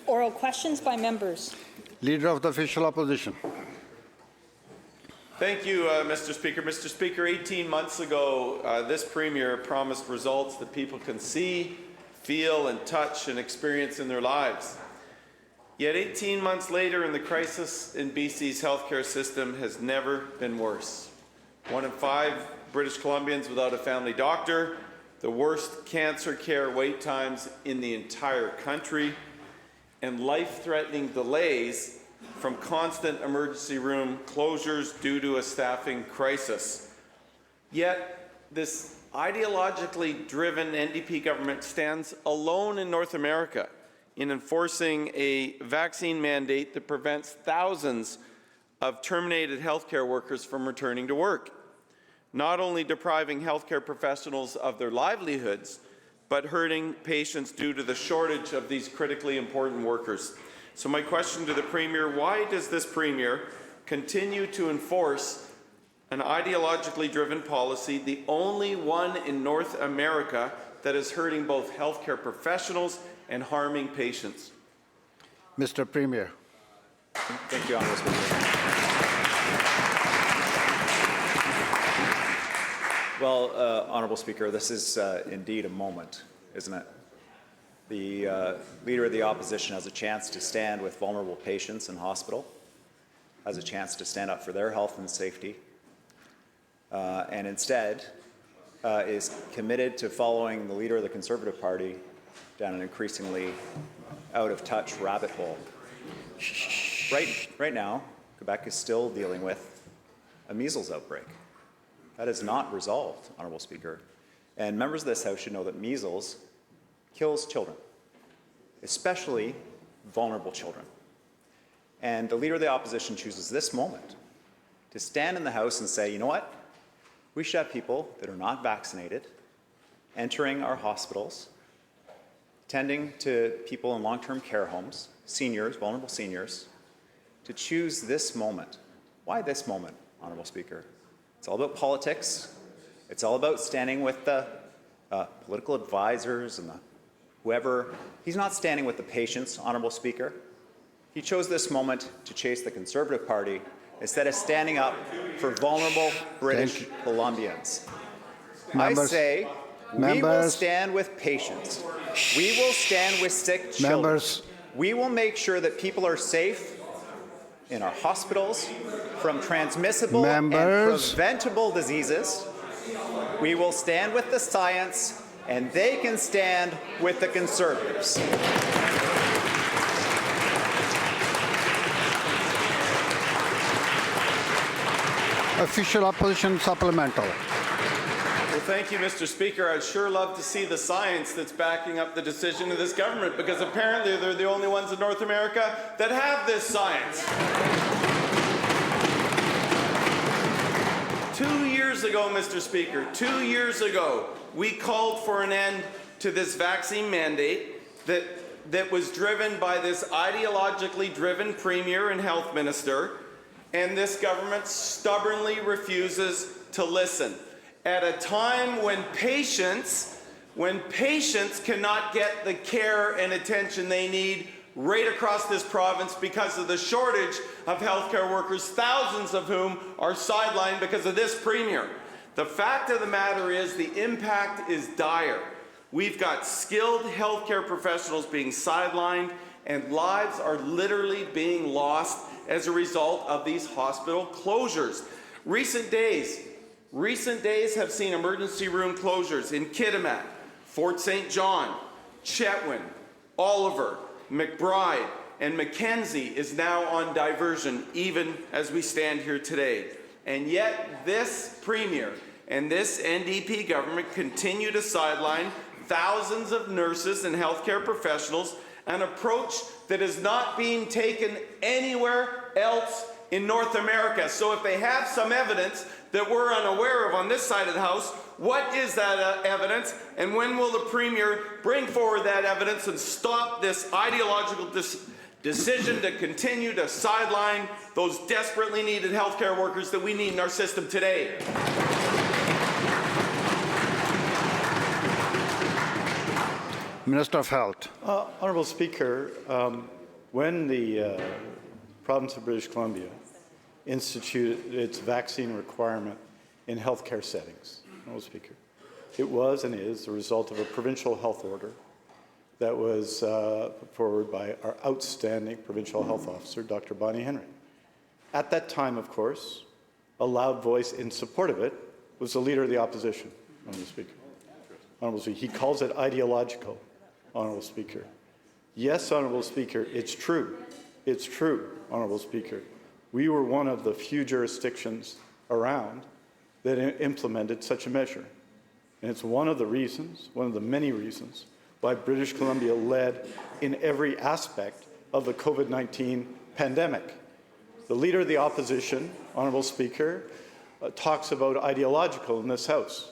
Oral questions by members. Leader of the Official Opposition. Thank you, Mr. Speaker. Mr. Speaker, 18 months ago, this Premier promised results that people can see, feel and touch and experience in their lives. Yet 18 months later, and the crisis in BC's healthcare system has never been worse. 1 in 5 British Columbians without a family doctor, the worst cancer care wait times in the entire country, and life-threatening delays from constant emergency room closures due to a staffing crisis. Yet, this ideologically driven NDP government stands alone in North America in enforcing a vaccine mandate that prevents thousands of terminated healthcare workers from returning to work, not only depriving healthcare professionals of their livelihoods, but hurting patients due to the shortage of these critically important workers. So my question to the Premier, why does this Premier continue to enforce an ideologically driven policy, the only one in North America that is hurting both healthcare professionals and harming patients? Mr. Premier. Thank you, Honourable Speaker. Well, Honourable Speaker, this is indeed a moment, isn't it? The Leader of the Opposition has a chance to stand with vulnerable patients in hospital, has a chance to stand up for their health and safety, and instead is committed to following the Leader of the Conservative Party down an increasingly out-of-touch rabbit hole. Right now, Quebec is still dealing with a measles outbreak. That is not resolved, Honourable Speaker. And members of this House should know that measles kills children, especially vulnerable children. And the Leader of the Opposition chooses this moment to stand in the House and say, you know what? We should have people that are not vaccinated entering our hospitals, tending to people in long-term care homes, seniors, vulnerable seniors, to choose this moment. Why this moment, Honourable Speaker? It's all about politics. It's all about standing with the political advisors and whoever. He's not standing with the patients, Honourable Speaker. He chose this moment to chase the Conservative Party instead of standing up for vulnerable British Columbians. I say we will stand with patients. We will stand with sick children. We will make sure that people are safe in our hospitals from transmissible and preventable diseases. We will stand with the science, and they can stand with the Conservatives. Official Opposition Supplemental. Well, thank you, Mr. Speaker. I'd sure love to see the science that's backing up the decision of this government, because apparently they're the only ones in North America that have this science. 2 years ago, Mr. Speaker, 2 years ago, we called for an end to this vaccine mandate that was driven by this ideologically driven Premier and Health Minister, and this government stubbornly refuses to listen. At a time when patients cannot get the care and attention they need right across this province because of the shortage of healthcare workers, thousands of whom are sidelined because of this Premier. The fact of the matter is the impact is dire. We've got skilled healthcare professionals being sidelined, and lives are literally being lost as a result of these hospital closures. Recent days have seen emergency room closures in Kitimat, Fort St. John, Chetwynd, Oliver, McBride, and Mackenzie is now on diversion, even as we stand here today. And yet this Premier and this NDP government continue to sideline thousands of nurses and healthcare professionals, an approach that is not being taken anywhere else in North America. So if they have some evidence that we're unaware of on this side of the House, what is that evidence, and when will the Premier bring forward that evidence and stop this ideological decision to continue to sideline those desperately needed healthcare workers that we need in our system today? Minister of Health. Honourable Speaker, When the province of British Columbia instituted its vaccine requirement in healthcare settings, Honourable Speaker, it was and is the result of a provincial health order that was put forward by our outstanding provincial health officer, Dr. Bonnie Henry. At that time, of course, a loud voice in support of it was the Leader of the Opposition, Honourable Speaker. Honourable Speaker, he calls it ideological, Honourable Speaker. Yes, Honourable Speaker, it's true. It's true, Honourable Speaker. We were one of the few jurisdictions around that implemented such a measure. And it's one of the reasons, one of the many reasons, why British Columbia led in every aspect of the COVID-19 pandemic. The Leader of the Opposition, Honourable Speaker, talks about ideological in this House.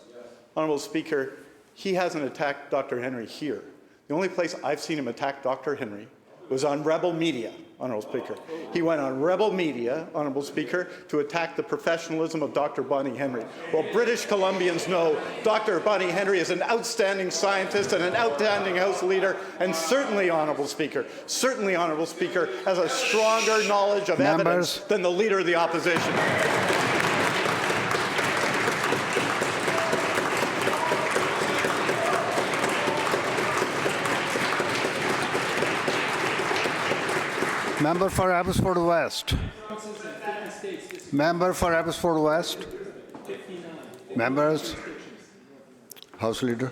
Honourable Speaker, he hasn't attacked Dr. Henry here. The only place I've seen him attack Dr. Henry was on Rebel Media, Honourable Speaker. He went on Rebel Media, Honourable Speaker, to attack the professionalism of Dr. Bonnie Henry. Well, British Columbians know Dr. Bonnie Henry is an outstanding scientist and an outstanding House leader, and certainly, Honourable Speaker, has a stronger knowledge of evidence than the Leader of the Opposition. Member for Abbotsford West. Member for Abbotsford West. Members. House Leader.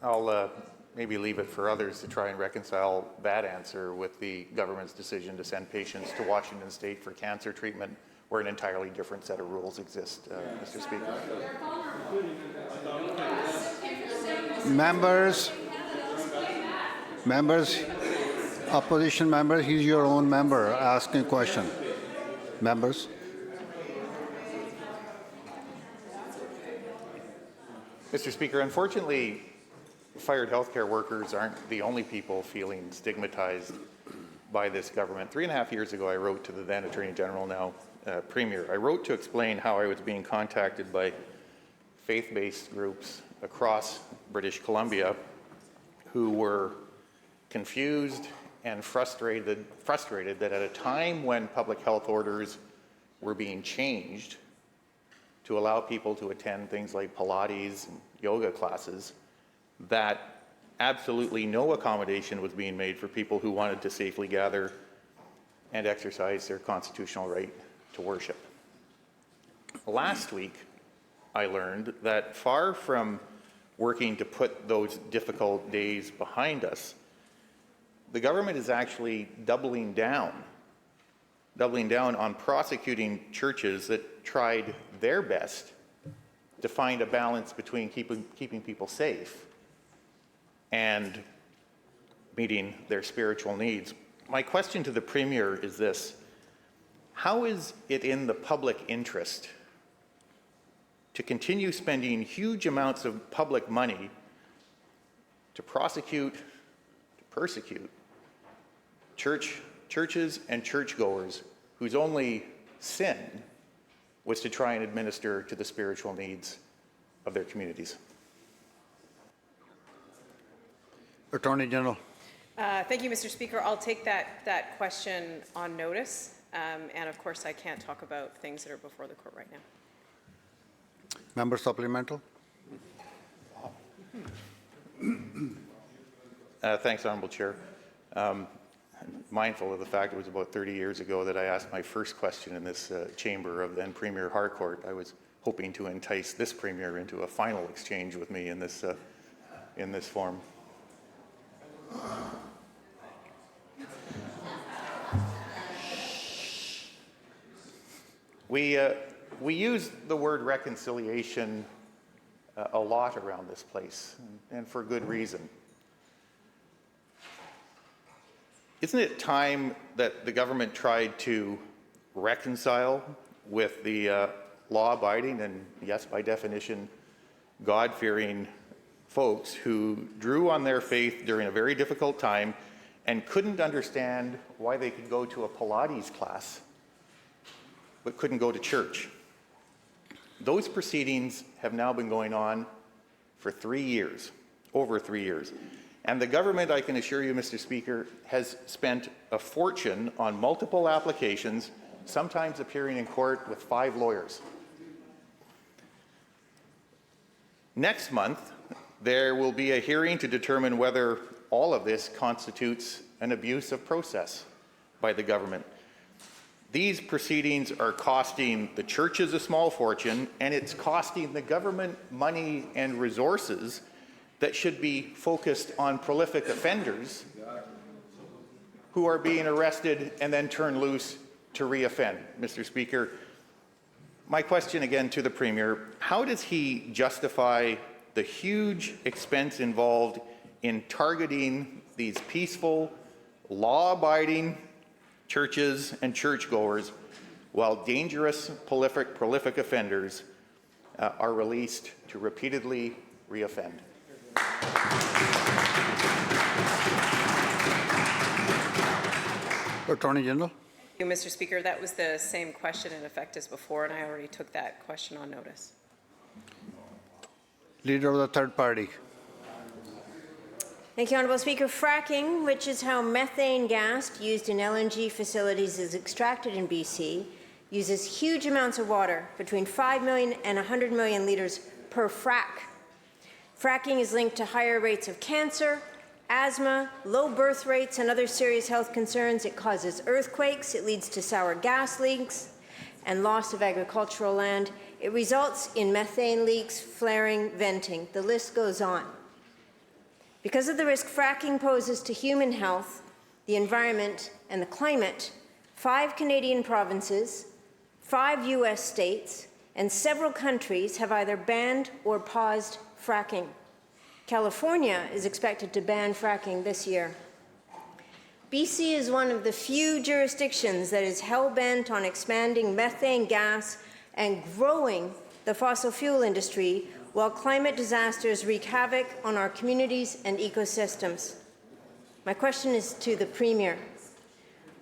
I'll maybe leave it for others to try and reconcile that answer with the government's decision to send patients to Washington State for cancer treatment, where an entirely different set of rules exist, Mr. Speaker. Members, opposition member, he's your own member asking a question. Members. Mr. Speaker, unfortunately, fired healthcare workers aren't the only people feeling stigmatized by this government. 3.5 years ago, I wrote to the then Attorney General, now Premier. I wrote to explain how I was being contacted by faith-based groups across British Columbia who were confused and frustrated that at a time when public health orders were being changed to allow people to attend things like Pilates and yoga classes, that absolutely no accommodation was being made for people who wanted to safely gather and exercise their constitutional right to worship. Last week, I learned that far from working to put those difficult days behind us, the government is actually doubling down on prosecuting churches that tried their best to find a balance between keeping people safe and meeting their spiritual needs. My question to the Premier is this: how is it in the public interest to continue spending huge amounts of public money to prosecute, to persecute churches and churchgoers whose only sin was to try and administer to the spiritual needs of their communities? Attorney General. Thank you, Mr. Speaker. I'll take that question on notice. And of course, I can't talk about things that are before the court right now. Member supplemental. Thanks, Honourable Chair. Mindful of the fact it was about 30 years ago that I asked my first question in this chamber of then Premier Harcourt. I was hoping to entice this Premier into a final exchange with me in this forum. We use the word reconciliation a lot around this place, and for good reason. Isn't it time that the government tried to reconcile with the law-abiding and, yes, by definition, God-fearing folks who drew on their faith during a very difficult time and couldn't understand why they could go to a Pilates class but couldn't go to church? Those proceedings have now been going on for 3 years, over 3 years. And the government, I can assure you, Mr. Speaker, has spent a fortune on multiple applications, sometimes appearing in court with 5 lawyers. Next month, there will be a hearing to determine whether all of this constitutes an abuse of process by the government. These proceedings are costing the churches a small fortune, and it's costing the government money and resources that should be focused on prolific offenders who are being arrested and then turned loose to reoffend. Mr. Speaker, my question again to the Premier, how does he justify the huge expense involved in targeting these peaceful, law-abiding churches and churchgoers while dangerous, prolific offenders are released to repeatedly reoffend? Attorney General. Thank you, Mr. Speaker. That was the same question in effect as before, and I already took that question on notice. Leader of the third party. Thank you, Honourable Speaker. Fracking, which is how methane gas used in LNG facilities is extracted in BC, uses huge amounts of water, between 5 million and 100 million litres per frac. Fracking is linked to higher rates of cancer, asthma, low birth rates, and other serious health concerns. It causes earthquakes, it leads to sour gas leaks and loss of agricultural land. It results in methane leaks, flaring, venting. The list goes on. Because of the risk fracking poses to human health, the environment, and the climate, 5 Canadian provinces, 5 U.S. states, and several countries have either banned or paused fracking. California is expected to ban fracking this year. BC is one of the few jurisdictions that is hell-bent on expanding methane gas and growing the fossil fuel industry while climate disasters wreak havoc on our communities and ecosystems. My question is to the Premier.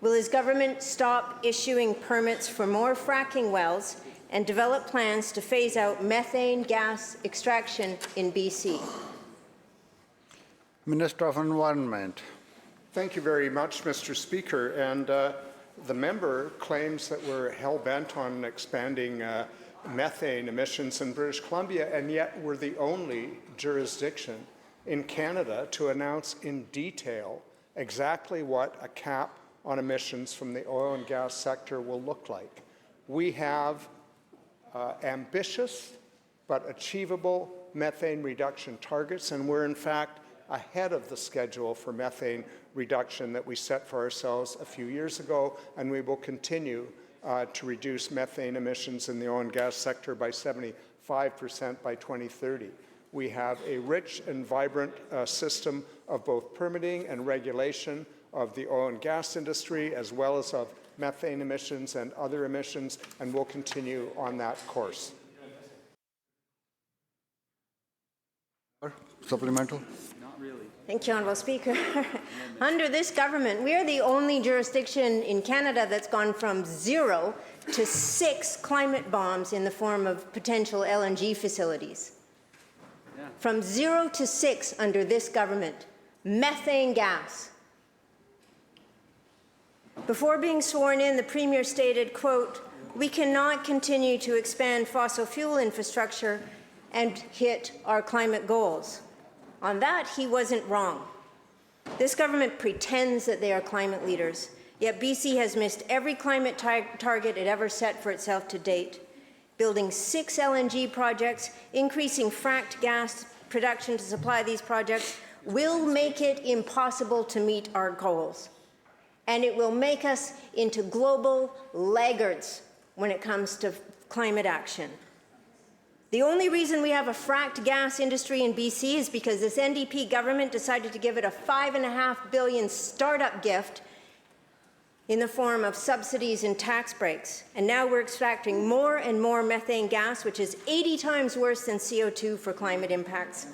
Will his government stop issuing permits for more fracking wells and develop plans to phase out methane gas extraction in BC? Minister of Environment. Thank you very much, Mr. Speaker. And the member claims that we're hell-bent on expanding methane emissions in British Columbia, and yet we're the only jurisdiction in Canada to announce in detail exactly what a cap on emissions from the oil and gas sector will look like. We have ambitious but achievable methane reduction targets, and we're in fact ahead of the schedule for methane reduction that we set for ourselves a few years ago, and we will continue to reduce methane emissions in the oil and gas sector by 75% by 2030. We have a rich and vibrant system of both permitting and regulation of the oil and gas industry, as well as of methane emissions and other emissions, and we'll continue on that course. Supplemental. Thank you, Honourable Speaker. Under this government, we are the only jurisdiction in Canada that's gone from 0 to 6 climate bombs in the form of potential LNG facilities. From 0 to 6 under this government. Methane gas. Before being sworn in, the Premier stated, quote, "We cannot continue to expand fossil fuel infrastructure and hit our climate goals." On that, he wasn't wrong. This government pretends that they are climate leaders, yet BC has missed every climate target it ever set for itself to date. Building 6 LNG projects, increasing fracked gas production to supply these projects will make it impossible to meet our goals. And it will make us into global laggards when it comes to climate action. The only reason we have a fracked gas industry in BC is because this NDP government decided to give it a $5.5 billion startup gift in the form of subsidies and tax breaks. And now we're extracting more and more methane gas, which is 80 times worse than CO2 for climate impacts.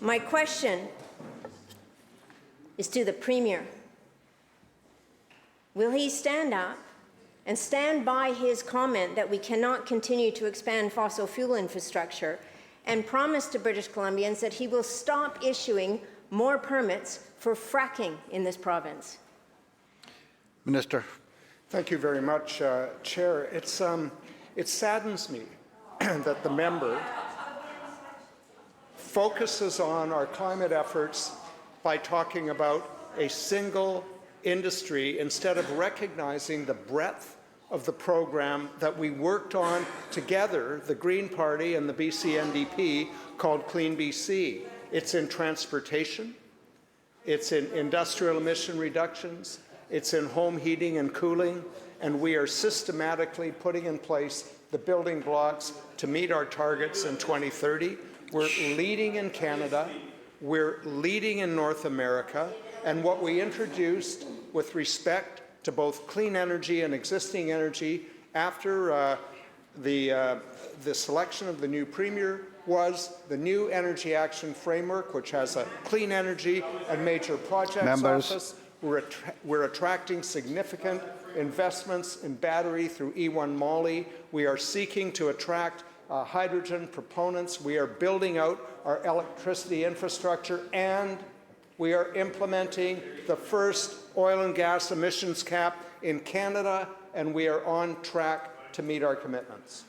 My question is to the Premier. Will he stand up and stand by his comment that we cannot continue to expand fossil fuel infrastructure and promise to British Columbians that he will stop issuing more permits for fracking in this province? Minister. Thank you very much, Chair. It saddens me that the member focuses on our climate efforts by talking about a single industry instead of recognizing the breadth of the program that we worked on together, the Green Party and the BC NDP, called Clean BC. It's in transportation, it's in industrial emission reductions, it's in home heating and cooling, and we are systematically putting in place the building blocks to meet our targets in 2030. We're leading in Canada, we're leading in North America, and what we introduced with respect to both clean energy and existing energy after the selection of the new Premier was the new Energy Action Framework, which has a clean energy and major projects office. We're attracting significant investments in battery through E1 Moly. We are seeking to attract hydrogen proponents. We are building out our electricity infrastructure, and we are implementing the first oil and gas emissions cap in Canada, and we are on track to meet our commitments.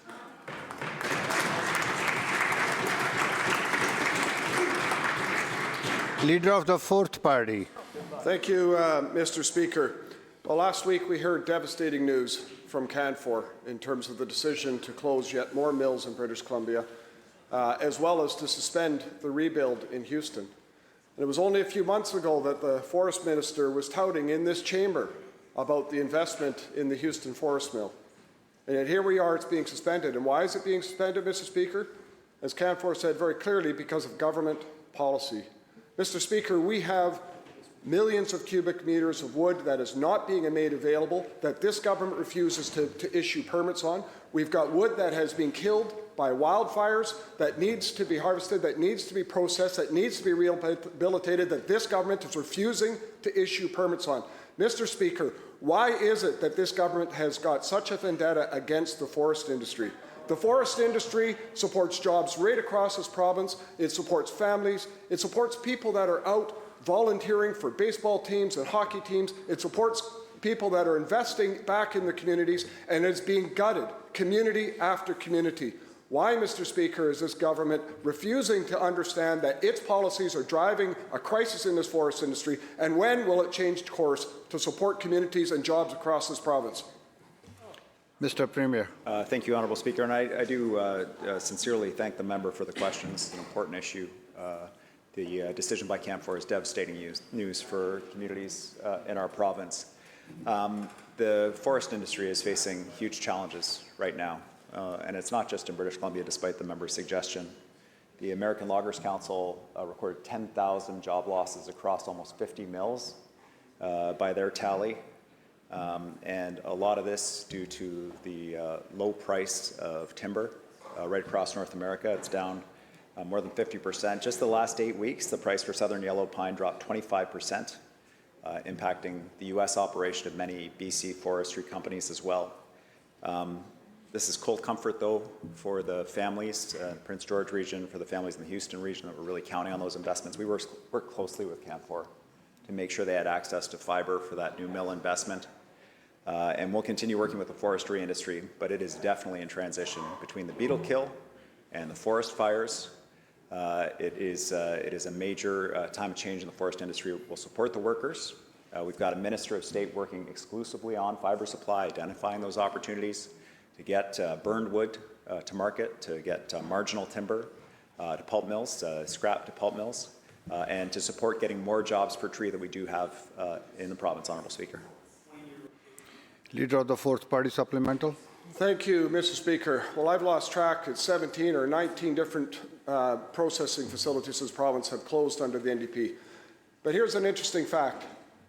Leader of the Fourth Party. Thank you, Mr. Speaker. Well, last week we heard devastating news from Canfor in terms of the decision to close yet more mills in British Columbia, as well as to suspend the rebuild in Houston. And it was only a few months ago that the Forest Minister was touting in this chamber about the investment in the Houston Forest Mill. And yet here we are, it's being suspended. And why is it being suspended, Mr. Speaker? As Canfor said very clearly, because of government policy. Mr. Speaker, we have millions of cubic meters of wood that is not being made available, that this government refuses to issue permits on. We've got wood that has been killed by wildfires, that needs to be harvested, that needs to be processed, that needs to be rehabilitated, that this government is refusing to issue permits on. Mr. Speaker, why is it that this government has got such a vendetta against the forest industry? The forest industry supports jobs right across this province. It supports families. It supports people that are out volunteering for baseball teams and hockey teams. It supports people that are investing back in the communities, and it's being gutted, community after community. Why, Mr. Speaker, is this government refusing to understand that its policies are driving a crisis in this forest industry, and when will it change course to support communities and jobs across this province? Mr. Premier. Thank you, Honourable Speaker, and I do sincerely thank the member for the questions. It's an important issue. The decision by Canfor is devastating news for communities in our province. The forest industry is facing huge challenges right now, and it's not just in British Columbia, despite the member's suggestion. The American Loggers Council recorded 10,000 job losses across almost 50 mills by their tally. And a lot of this due to the low price of timber right across North America. It's down more than 50%. Just the last 8 weeks, the price for southern yellow pine dropped 25%, impacting the U.S. operation of many BC forestry companies as well. This is cold comfort, though, for the families in the Prince George region, for the families in the Houston region that were really counting on those investments. We worked closely with Canfor to make sure they had access to fiber for that new mill investment. And we'll continue working with the forestry industry, but it is definitely in transition between the beetle kill and the forest fires. It is a major time of change in the forest industry. We'll support the workers. We've got a Minister of State working exclusively on fiber supply, identifying those opportunities to get burned wood to market, to get marginal timber to pulp mills, scrap to pulp mills, and to support getting more jobs per tree that we do have in the province, Honourable Speaker. Leader of the Fourth Party supplemental. Thank you, Mr. Speaker. Well, I've lost track. It's 17 or 19 different processing facilities in this province have closed under the NDP. But here's an interesting fact.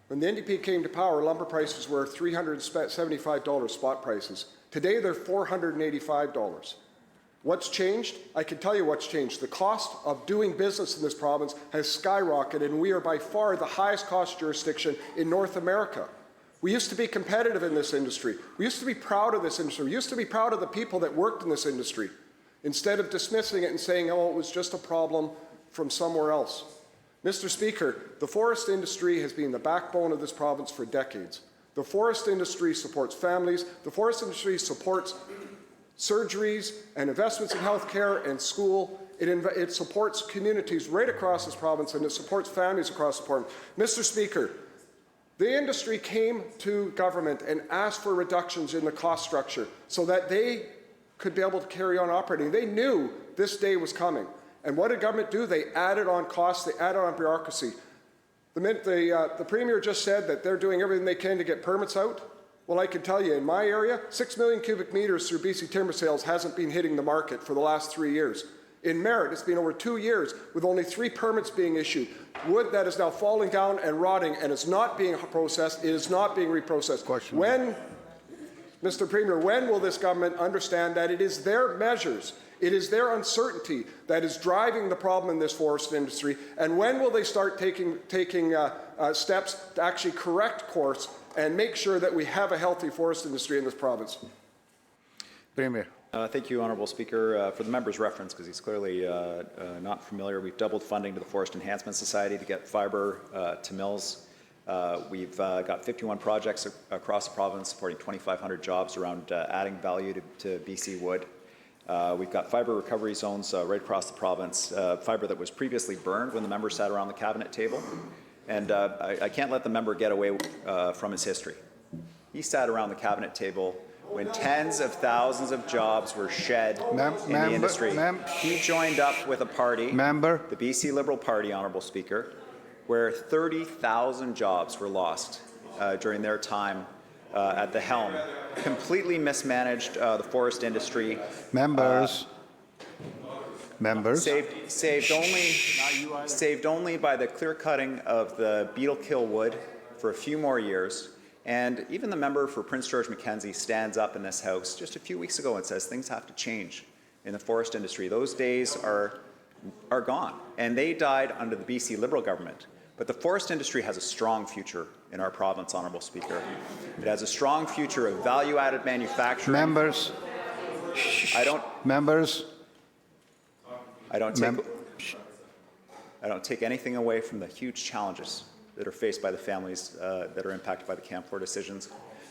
When the NDP came to power, lumber prices were $375 spot prices. Today, they're $485. What's changed? I can tell you what's changed. The cost of doing business in this province has skyrocketed, and we are by far the highest cost jurisdiction in North America. We used to be competitive in this industry. We used to be proud of this industry. We used to be proud of the people that worked in this industry, instead of dismissing it and saying, oh, it was just a problem from somewhere else. Mr. Speaker, the forest industry has been the backbone of this province for decades. The forest industry supports families. The forest industry supports surgeries and investments in healthcare and school. It supports communities right across this province, and it supports families across the province. Mr. Speaker, the industry came to government and asked for reductions in the cost structure so that they could be able to carry on operating. They knew this day was coming. And what did government do? They added on costs, they added on bureaucracy. The Premier just said that they're doing everything they can to get permits out. Well, I can tell you, in my area, 6 million cubic metres through BC Timber Sales hasn't been hitting the market for the last 3 years. In Merritt, it's been over 2 years with only 3 permits being issued. Wood that is now falling down and rotting and is not being processed, it is not being reprocessed. Question. When, Mr. Premier, when will this government understand that it is their measures, it is their uncertainty that is driving the problem in this forest industry, and when will they start taking steps to actually correct course and make sure that we have a healthy forest industry in this province? Premier. Thank you, Honourable Speaker. For the member's reference, because he's clearly not familiar, we've doubled funding to the Forest Enhancement Society to get fibre to mills. We've got 51 projects across the province supporting 2,500 jobs around adding value to BC Wood. We've got fibre recovery zones right across the province, fibre that was previously burned when the member sat around the cabinet table. And I can't let the member get away from his history. He sat around the cabinet table when tens of thousands of jobs were shed in the industry. He joined up with a party, the BC Liberal Party, Honourable Speaker, where 30,000 jobs were lost during their time at the helm. Completely mismanaged the forest industry. Saved only by the clear cutting of the beetle kill wood for a few more years. And even the member for Prince George Mackenzie stands up in this House just a few weeks ago and says things have to change in the forest industry. Those days are gone, and they died under the BC Liberal government. But the forest industry has a strong future in our province, Honourable Speaker. It has a strong future of value-added manufacturing. I don't take anything away from the huge challenges that are faced by the families that are impacted by the Camp 4 decisions.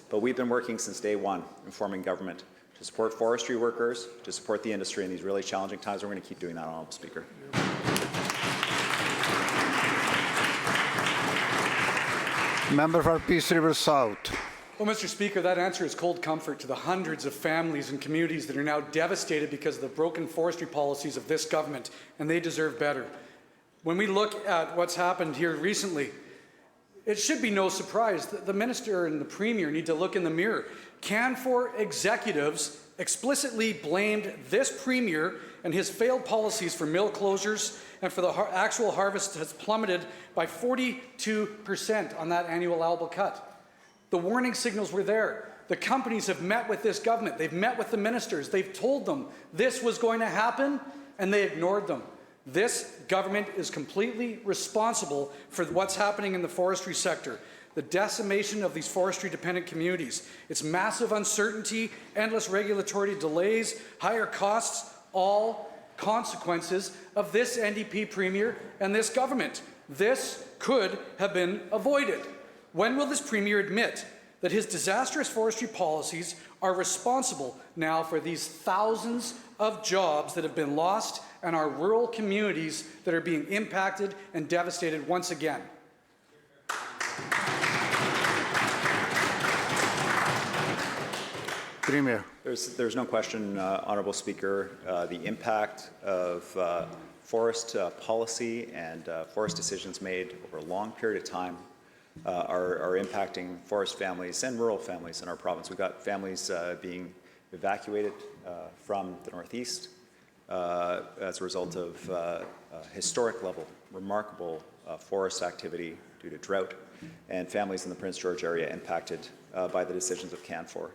But we've been working since day one, informing government to support forestry workers, to support the industry in these really challenging times. We're going to keep doing that, Honourable Speaker. Member for Peace River South. Well, Mr. Speaker, that answer is cold comfort to the hundreds of families and communities that are now devastated because of the broken forestry policies of this government, and they deserve better. When we look at what's happened here recently, it should be no surprise that the Minister and the Premier need to look in the mirror. Canfor executives explicitly blamed this Premier and his failed policies for mill closures, and for the actual harvest has plummeted by 42% on that annual allowable cut. The warning signals were there. The companies have met with this government. They've met with the ministers. They've told them this was going to happen, and they ignored them. This government is completely responsible for what's happening in the forestry sector. The decimation of these forestry-dependent communities, its massive uncertainty, endless regulatory delays, higher costs, all consequences of this NDP Premier and this government. This could have been avoided. When will this Premier admit that his disastrous forestry policies are responsible now for these thousands of jobs that have been lost and our rural communities that are being impacted and devastated once again? Premier. There's no question, Honourable Speaker, the impact of forest policy and forest decisions made over a long period of time are impacting forest families and rural families in our province. We've got families being evacuated from the northeast as a result of historic level, remarkable forest activity due to drought, and families in the Prince George area impacted by the decisions of Canfor.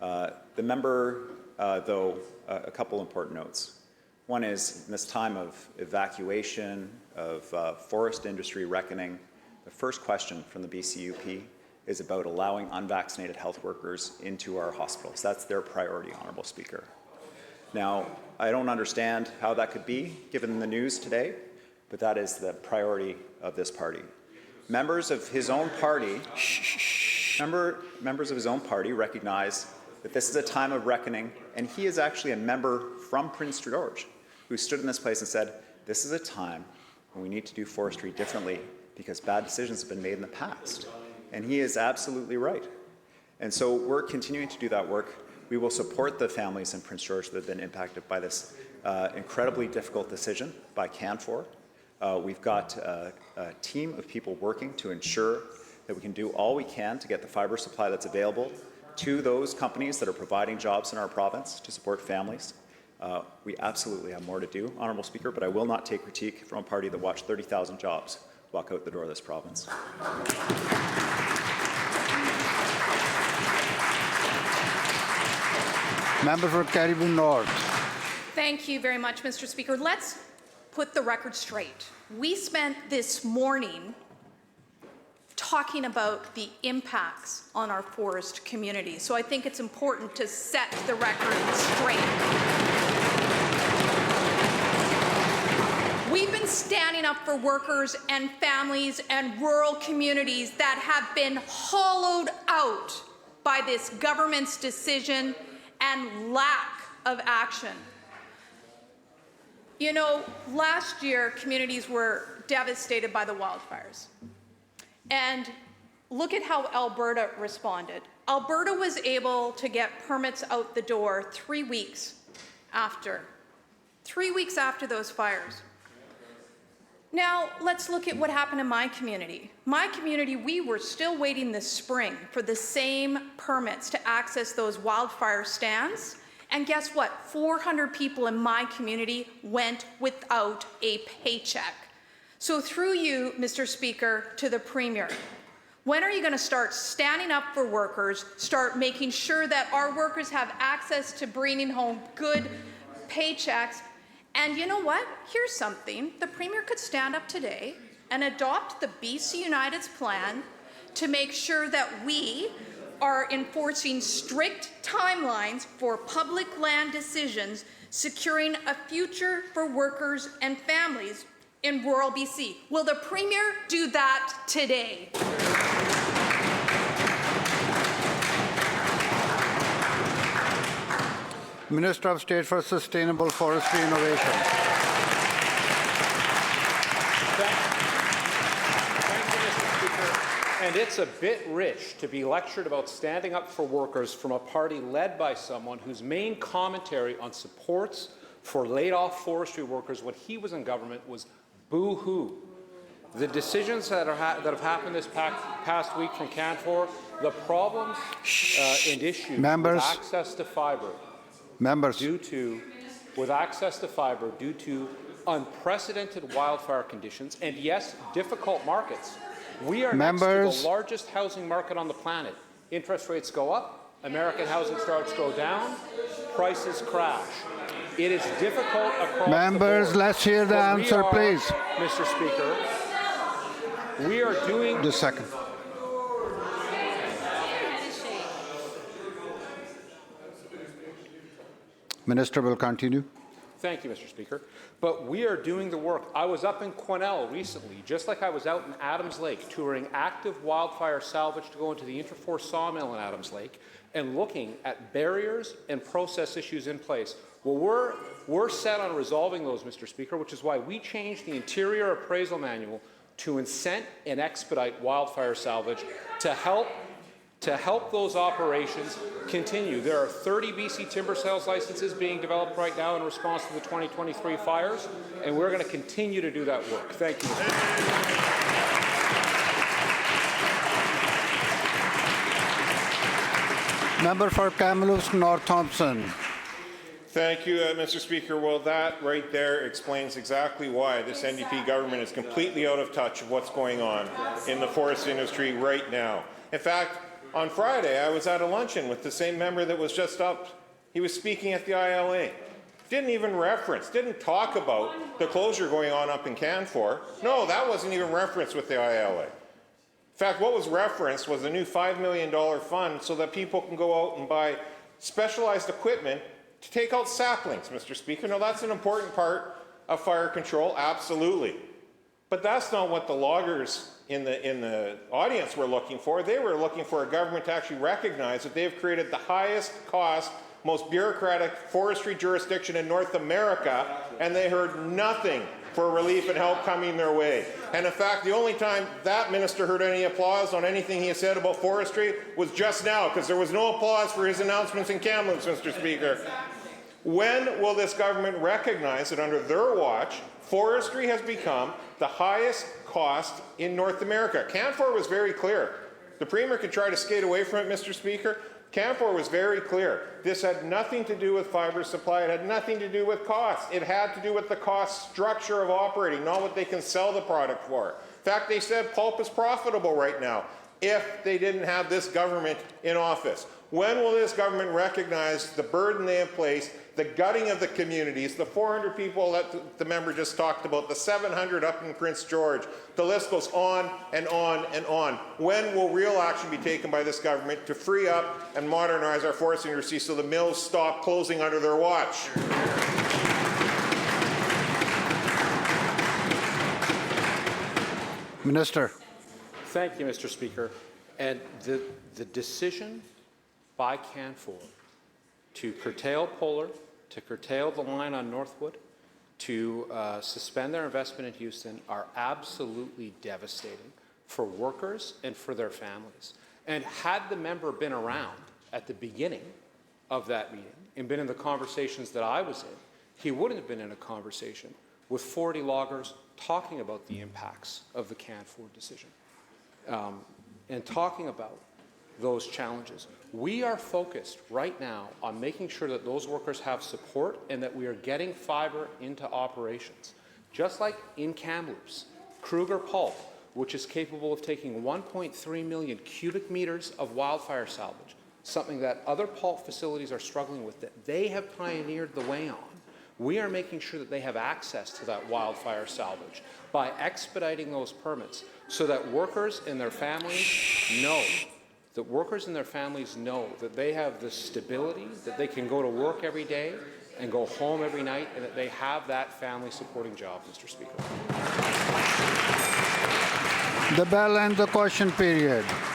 The member, though, a couple important notes. One is, in this time of evacuation, of forest industry reckoning, the first question from the BCUP is about allowing unvaccinated health workers into our hospitals. That's their priority, Honourable Speaker. Now, I don't understand how that could be, given the news today, but that is the priority of this party. Members of his own party, members of his own party recognize that this is a time of reckoning, and he is actually a member from Prince George who stood in this place and said, this is a time when we need to do forestry differently because bad decisions have been made in the past. And he is absolutely right. And so we're continuing to do that work. We will support the families in Prince George that have been impacted by this incredibly difficult decision by Canfor. We've got a team of people working to ensure that we can do all we can to get the fibre supply that's available to those companies that are providing jobs in our province to support families. We absolutely have more to do, Honourable Speaker, but I will not take critique from a party that watched 30,000 jobs walk out the door of this province. Member for Caribou North. Thank you very much, Mr. Speaker. Let's put the record straight. We spent this morning talking about the impacts on our forest community. So I think it's important to set the record straight. We've been standing up for workers and families and rural communities that have been hollowed out by this government's decision and lack of action. You know, last year, communities were devastated by the wildfires. And look at how Alberta responded. Alberta was able to get permits out the door 3 weeks after. 3 weeks after those fires. Now, let's look at what happened in my community. My community, we were still waiting this spring for the same permits to access those wildfire stands. And guess what? 400 people in my community went without a paycheck. So through you, Mr. Speaker, to the Premier, when are you going to start standing up for workers, start making sure that our workers have access to bringing home good paychecks? And you know what? Here's something. The Premier could stand up today and adopt the BC United's plan to make sure that we are enforcing strict timelines for public land decisions, securing a future for workers and families in rural BC. Will the Premier do that today? Minister of State for Sustainable Forestry Innovation. Thank you, Mr. Speaker. And it's a bit rich to be lectured about standing up for workers from a party led by someone whose main commentary on supports for laid-off forestry workers when he was in government was boo-hoo. The decisions that have happened this past week from Canfor, the problems and issues Members. with access to fibre, with access to fibre due to unprecedented wildfire conditions and, yes, difficult markets. We are next to the largest housing market on the planet. Interest rates go up, American housing starts to go down, prices crash. It is difficult across Members, the board. let's hear the But answer, please. Mr. Speaker, we are doing... Just a second. Minister will continue. Thank you, Mr. Speaker. But we are doing the work. I was up in Quesnel recently, just like I was out in Adams Lake, touring active wildfire salvage to go into the Interforce sawmill in Adams Lake and looking at barriers and process issues in place. Well, we're set on resolving those, Mr. Speaker, which is why we changed the Interior Appraisal Manual to incent and expedite wildfire salvage to help those operations continue. There are 30 BC timber sales licenses being developed right now in response to the 2023 fires, and we're going to continue to do that work. Thank you, Mr. Speaker. Member for Kamloops North Thompson. Thank you, Mr. Speaker. Well, that right there explains exactly why this NDP government is completely out of touch of what's going on in the forest industry right now. In fact, on Friday, I was at a luncheon with the same member that was just up. He was speaking at the ILA. Didn't talk about the closure going on up in Canfor. No, that wasn't even referenced with the ILA. In fact, what was referenced was a new $5 million fund so that people can go out and buy specialized equipment to take out saplings, Mr. Speaker. Now, that's an important part of fire control, absolutely. But that's not what the loggers in the audience were looking for. They were looking for a government to actually recognize that they've created the highest cost, most bureaucratic forestry jurisdiction in North America, and they heard nothing for relief and help coming their way. And in fact, the only time that minister heard any applause on anything he said about forestry was just now, because there was no applause for his announcements in Kamloops, Mr. Speaker. When will this government recognize that under their watch, forestry has become the highest cost in North America? Canfor was very clear. The Premier could try to skate away from it, Mr. Speaker. Canfor was very clear. This had nothing to do with fiber supply. It had nothing to do with cost. It had to do with the cost structure of operating, not what they can sell the product for. In fact, they said pulp is profitable right now if they didn't have this government in office. When will this government recognize the burden they have placed, the gutting of the communities, the 400 people that the member just talked about, the 700 up in Prince George, the list goes on and on and on. When will real action be taken by this government to free up and modernize our forest industry so the mills stop closing under their watch? Minister. Thank you, Mr. Speaker. And the decision by Canfor to curtail Polar, to curtail the line on Northwood, to suspend their investment in Houston are absolutely devastating for workers and for their families. And had the member been around at the beginning of that meeting and been in the conversations that I was in, he wouldn't have been in a conversation with 40 loggers talking about the impacts of the Canfor decision and talking about those challenges. We are focused right now on making sure that those workers have support and that we are getting fiber into operations. Just like in Kamloops, Kruger Pulp, which is capable of taking 1.3 million cubic meters of wildfire salvage, something that other pulp facilities are struggling with, that they have pioneered the way on. We are making sure that they have access to that wildfire salvage by expediting those permits so that workers and their families know that they have the stability, that they can go to work every day and go home every night, and that they have that family supporting job, Mr. Speaker. The bell and the question period.